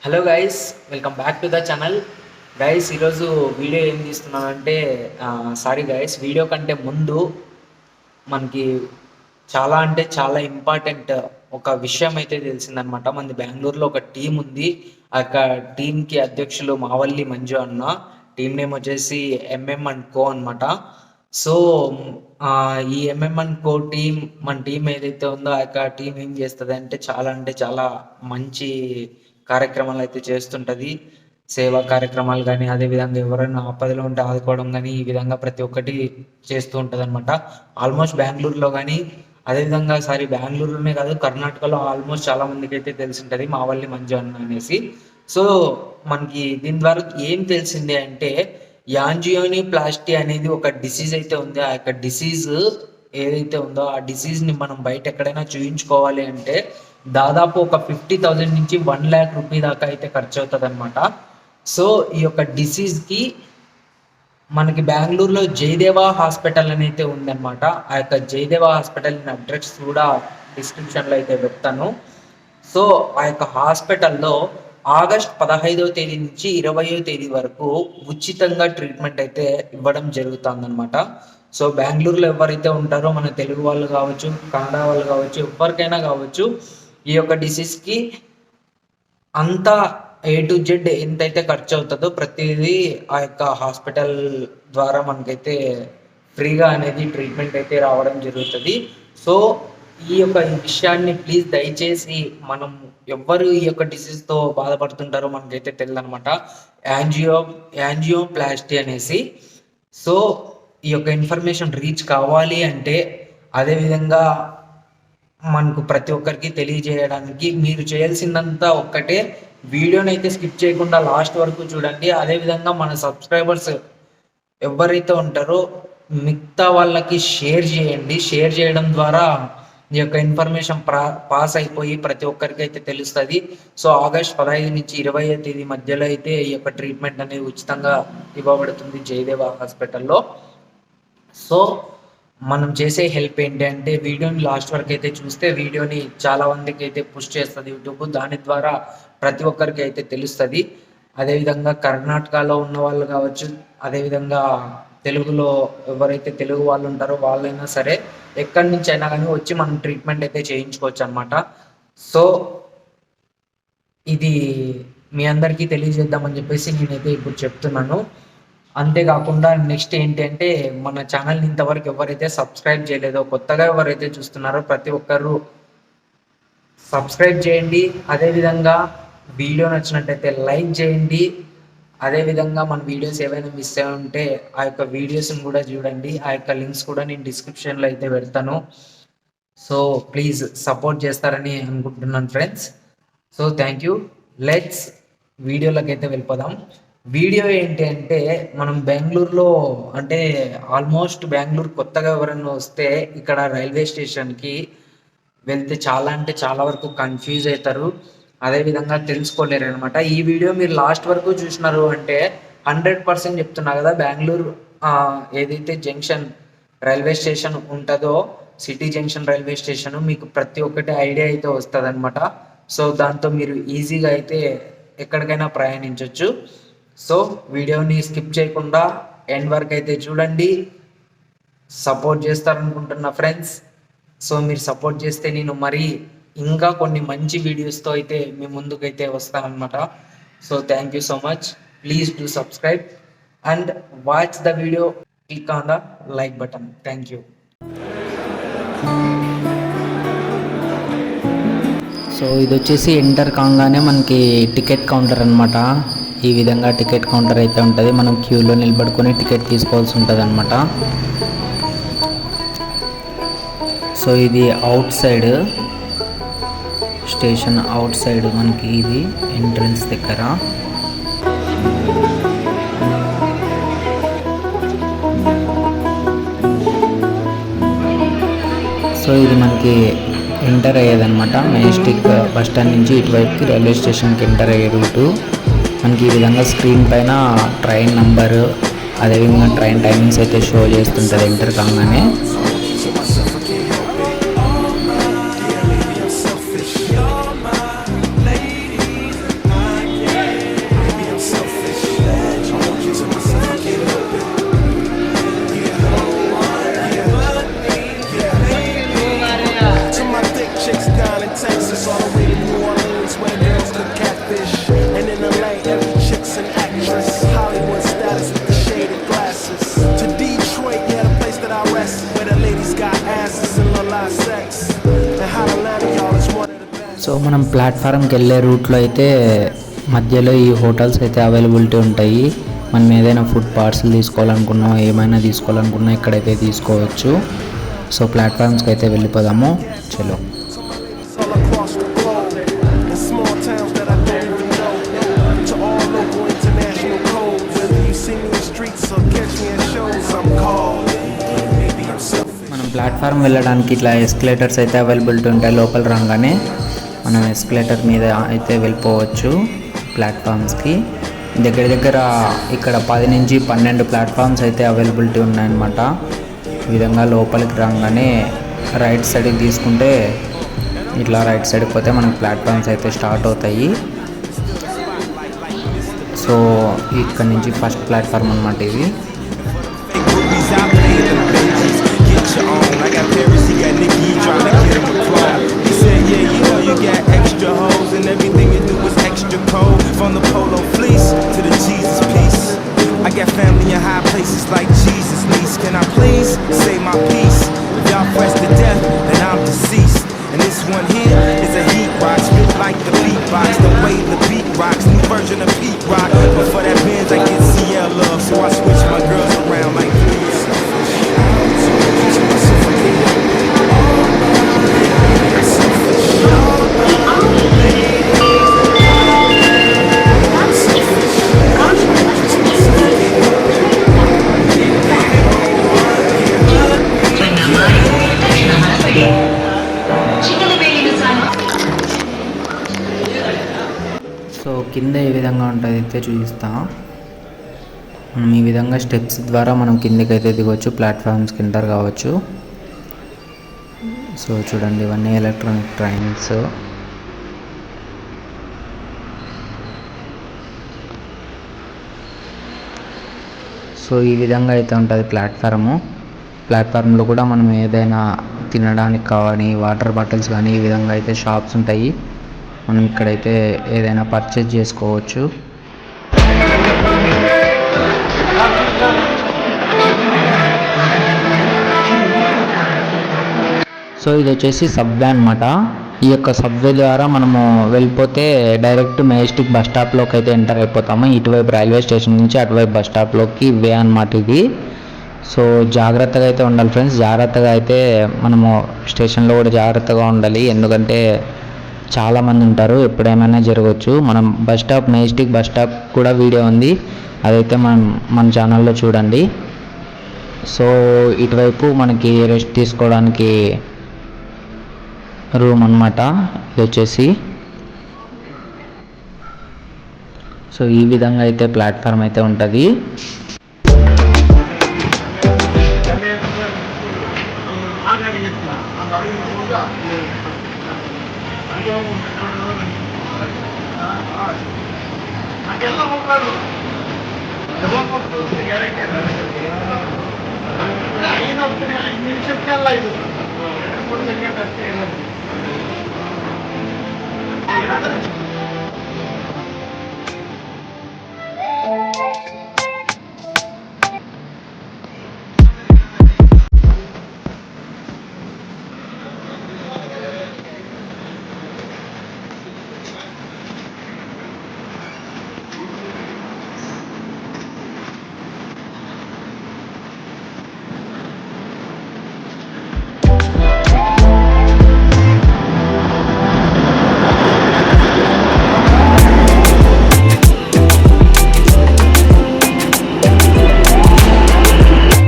Hello guys, welcome back to the channel. Guys, ఈరోజు video ఏం తీస్తున్నానంటే, sorry guys, video కంటే ముందు మనకి చాలా అంటే చాలా ఇంపార్టెంట్ ఒక విషయం అయితే తెలిసిందనమాట. మనది బెంగళూరులో ఒక టీం ఉంది. ఆ యొక్క టీంకి అధ్యక్షులు మావల్లి మంజు అన్న. టీం నేమ్ వచ్చేసి ఎంఎం అండ్ కో అనమాట. సో ఈ ఎంఎం అండ్ కో టీం, మన టీం ఏదైతే ఉందో ఆ యొక్క టీం ఏం చేస్తుంది అంటే చాలా మంచి కార్యక్రమాలు అయితే చేస్తుంటది. సేవా కార్యక్రమాలు కానీ, అదేవిధంగా ఎవరైనా ఆపదలో ఉంటే ఆదుకోవడం కానీ, ఈ విధంగా ప్రతి ఒక్కటి చేస్తూ ఉంటుంది అనమాట. ఆల్మోస్ట్ బెంగళూరులో కానీ, అదేవిధంగా బెంగళూరులోనే కాదు, కర్ణాటకలో ఆల్మోస్ట్ చాలా మందికి అయితే తెలిసింటది మావల్లి మంజు అన్న అనేసి. సో మనకి దీని ద్వారా ఏం తెలిసింది అంటే, యాంజియోని ప్లాస్టీ అనేది ఒక డిసీజ్ అయితే ఉంది. ఆ యొక్క డిసీజ్ ఏదైతే ఉందో ఆ డిసీజ్ని మనం బయట ఎక్కడైనా చూయించుకోవాలి అంటే దాదాపు ఒక 50,000 నుంచి 1,00,000 రూపీ దాకా అయితే ఖర్చు అవుతుంది అనమాట. సో ఈ యొక్క డిసీజ్కి మనకి బెంగళూరులో జయదేవ హాస్పిటల్ అని అయితే ఉందన్నమాట. ఆ యొక్క జయదేవ హాస్పిటల్ అడ్రస్ కూడా డిస్క్రిప్షన్లో అయితే పెడతాను. సో ఆ యొక్క హాస్పిటల్లో ఆగస్ట్ 15వ తేదీ నుంచి 20వ తేదీ వరకు ఉచితంగా ట్రీట్మెంట్ అయితే ఇవ్వడం జరుగుతుందన్నమాట. సో బెంగళూరులో ఎవరైతే ఉంటారో, మన తెలుగు వాళ్ళు కావచ్చు, కన్నడ వాళ్ళు కావచ్చు, ఎవరికైనా కావచ్చు, ఈ యొక్క డిసీజ్కి అంతా A to Z ఎంతైతే ఖర్చు అవుతుందో ప్రతిదీ ఆ యొక్క హాస్పిటల్ ద్వారా మనకైతే ఫ్రీగా అనేది ట్రీట్మెంట్ అయితే రావడం జరుగుతుంది. సో ఈ యొక్క విషయాన్ని ప్లీజ్ దయచేసి, మనం ఎవ్వరు ఈ యొక్క డిసీజ్తో బాధపడుతుంటారో మనకైతే తెలియదు అనమాట. యాంజియోప్లాస్టీ అనేసి. సో ఈ యొక్క ఇన్ఫర్మేషన్ రీచ్ కావాలి అంటే, అదేవిధంగా మనకు ప్రతి ఒక్కరికి తెలియజేయడానికి మీరు చేయాల్సిందంతా ఒక్కటే, వీడియోని అయితే స్కిప్ చేయకుండా లాస్ట్ వరకు చూడండి. అదేవిధంగా మన సబ్స్క్రైబర్స్ ఎవరైతే ఉంటారో మిగతా వాళ్ళకి షేర్ చేయండి. షేర్ చేయడం ద్వారా ఈ యొక్క ఇన్ఫర్మేషన్ పాస్ అయిపోయి ప్రతి ఒక్కరికి అయితే తెలుస్తుంది. సో ఆగస్ట్ 15 నుంచి 20వ తేదీ మధ్యలో అయితే ఈ యొక్క ట్రీట్మెంట్ అనేది ఉచితంగా ఇవ్వబడుతుంది జయదేవ హాస్పిటల్లో. సో మనం చేసే హెల్ప్ ఏంటి అంటే, వీడియోని లాస్ట్ వరకు అయితే చూస్తే వీడియోని చాలా మందికి అయితే పుష్ చేస్తుంది యూట్యూబ్. దాని ద్వారా ప్రతి ఒక్కరికి అయితే తెలుస్తుంది. అదేవిధంగా కర్ణాటకలో ఉన్న వాళ్ళు కావచ్చు, అదేవిధంగా తెలుగులో ఎవరైతే తెలుగు వాళ్ళు ఉంటారో వాళ్ళైనా సరే, ఎక్కడి నుంచి అయినా కానీ వచ్చి మనం ట్రీట్మెంట్ అయితే చేయించుకోవచ్చు అనమాట. సో ఇది మీ అందరికీ తెలియజేద్దామని చెప్పేసి నేనైతే ఇప్పుడు చెప్తున్నాను. అంతేకాకుండా నెక్స్ట్ ఏంటి అంటే, మన ఛానల్ని ఇంతవరకు ఎవరైతే సబ్స్క్రైబ్ చేయలేదో, కొత్తగా ఎవరైతే చూస్తున్నారో ప్రతి ఒక్కరు సబ్స్క్రైబ్ చేయండి. అదేవిధంగా వీడియో నచ్చినట్టయితే లైక్ చేయండి. అదేవిధంగా మన వీడియోస్ ఏవైనా మిస్ అయి ఉంటే ఆ యొక్క వీడియోస్ని కూడా చూడండి. ఆ యొక్క లింక్స్ కూడా నేను డిస్క్రిప్షన్లో అయితే పెడతాను. సో ప్లీజ్ సపోర్ట్ చేస్తారని అనుకుంటున్నాను friends. So thank you. Let's వీడియోలోకి అయితే వెళ్ళిపోదాం. వీడియో ఏంటి అంటే, మనం బెంగళూరులో అంటే ఆల్మోస్ట్ బెంగళూరు కొత్తగా ఎవరైనా వస్తే ఇక్కడ రైల్వే స్టేషన్కి వెళ్తే చాలా అంటే చాలా వరకు కన్ఫ్యూజ్ అవుతారు. అదేవిధంగా తెలుసుకోలేరు అనమాట. ఈ వీడియో మీరు లాస్ట్ వరకు చూసినారు అంటే 100% చెప్తున్నా కదా, బెంగళూరు ఏదైతే జంక్షన్ రైల్వే స్టేషన్ ఉంటుందో, సిటీ జంక్షన్ రైల్వే స్టేషన్, మీకు ప్రతి ఒక్కటి ఐడియా అయితే వస్తుంది అనమాట. సో దాంతో మీరు ఈజీగా అయితే ఎక్కడికైనా ప్రయాణించవచ్చు. సో వీడియోని స్కిప్ చేయకుండా ఎండ్ వరకు అయితే చూడండి. సపోర్ట్ చేస్తారనుకుంటున్నా ఫ్రెండ్స్. సో మీరు సపోర్ట్ చేస్తే నేను మరి ఇంకా కొన్ని మంచి వీడియోస్తో అయితే మీ ముందుకైతే వస్తానన్నమాట. So thank you so much. Please do subscribe and watch the video. Click on the like button. Thank you. So ఇది వచ్చేసి ఎంటర్ కాగానే మనకి టికెట్ కౌంటర్ అనమాట. ఈ విధంగా టికెట్ కౌంటర్ అయితే ఉంటుంది. మనం క్యూలో నిలబడుకొని టికెట్ తీసుకోవాల్సి ఉంటుంది అనమాట. సో ఇది out side station, out side మనకి ఇది ఎంట్రన్స్ దగ్గర. సో ఇది మనకి ఎంటర్ అయ్యేదన్నమాట. మెజెస్టిక్ బస్ స్టాండ్ నుంచి ఇటువైపుకి రైల్వే స్టేషన్కి ఎంటర్ అయ్యే రూటు. మనకి ఈ విధంగా స్క్రీన్ పైన ట్రైన్ నంబరు, అదేవిధంగా ట్రైన్ టైమింగ్స్ అయితే షో చేస్తుంటుంది ఎంటర్ కాగానే. about sex and how to land y'all is one of the best. So మనం ప్లాట్ఫామ్కి వెళ్ళే రూట్లో అయితే మధ్యలో ఈ హోటల్స్ అయితే అవైలబిలిటీ ఉంటాయి. మనం ఏదైనా ఫుడ్ పార్సల్ తీసుకోవాలనుకున్నా ఏమైనా తీసుకోవాలనుకున్నా ఇక్కడైతే తీసుకోవచ్చు. సో ప్లాట్ఫామ్స్కి అయితే వెళ్ళిపోదాము. చలో. All across the globe, in small towns that I don't even know, to all local international codes. Whether you see me in the streets or catch me at shows, I'm called. Maybe I'm selfish. మనం platform వెళ్ళడానికి ఇట్లా escalators అయితే availability ఉంటాయి. లోపల రాగానే మనం escalator మీద అయితే వెళ్ళిపోవచ్చు ప్లాట్ఫామ్స్కి. దగ్గర దగ్గర ఇక్కడ 10 నుంచి 12 ప్లాట్ఫామ్స్ అయితే అవైలబిలిటీ ఉన్నాయన్నమాట. ఈ విధంగా లోపలికి రాగానే రైట్ సైడ్కి తీసుకుంటే ఇట్లా రైట్ సైడ్కి పోతే మనకి ప్లాట్ఫామ్స్ అయితే స్టార్ట్ అవుతాయి. సో ఇక్కడ నుంచి ఫస్ట్ ప్లాట్ఫామ్ అన్నమాట ఇది. Groupies out there, them bitches, get your own. I got Paris, he got Nicki, trying to get him a clone. He said, yeah, you know you got extra hoes, and everything you do is extra cold. From the polo fleece to the Jesus piece. I got family in high places like Jesus niece. Can I please say my piece? If y'all press to death, then I'm deceased. And this one here is a heat rock, spit like the beatbox, the way the beat rocks, new version of Pete Rock. But for that Benz, I get CL love, so I switch my girls around like this. So కింద ఏ విధంగా ఉంటుంది అయితే చూపిస్తా. మనం ఈ విధంగా steps ద్వారా మనం కిందకి అయితే దిగవచ్చు, ప్లాట్ఫామ్స్కి ఎంటర్ కావచ్చు. సో చూడండి, ఇవన్నీ ఎలక్ట్రానిక్ ట్రైన్స్. సో ఈ విధంగా అయితే ఉంటుంది ప్లాట్ఫారము. ప్లాట్ఫామ్లో కూడా మనం ఏదైనా తినడానికి కానీ వాటర్ బాటిల్స్ కానీ ఈ విధంగా అయితే షాప్స్ ఉంటాయి. మనం ఇక్కడైతే ఏదైనా పర్చేజ్ చేసుకోవచ్చు. సో ఇది వచ్చేసి సబ్వే అనమాట. ఈ యొక్క సబ్వే ద్వారా మనము వెళ్ళిపోతే డైరెక్ట్ మెజెస్టిక్ బస్ స్టాప్లోకి అయితే ఎంటర్ అయిపోతాము. ఇటువైపు రైల్వే స్టేషన్ నుంచి అటువైపు బస్ స్టాప్లోకి వే అనమాట ఇది. సో జాగ్రత్తగా అయితే ఉండాలి ఫ్రెండ్స్. జాగ్రత్తగా అయితే మనము స్టేషన్లో కూడా జాగ్రత్తగా ఉండాలి, ఎందుకంటే చాలామంది ఉంటారు, ఎప్పుడేమైనా జరగవచ్చు. మనం bus stop Majestic bus stop కూడా వీడియో ఉంది, అదైతే మన ఛానల్లో చూడండి. సో ఇటువైపు మనకి రెస్ట్ తీసుకోవడానికి రూమ్ అన్నమాట ఇది వచ్చేసి. సో ఈ విధంగా అయితే ప్లాట్ఫామ్ అయితే ఉంటుంది. Gracias.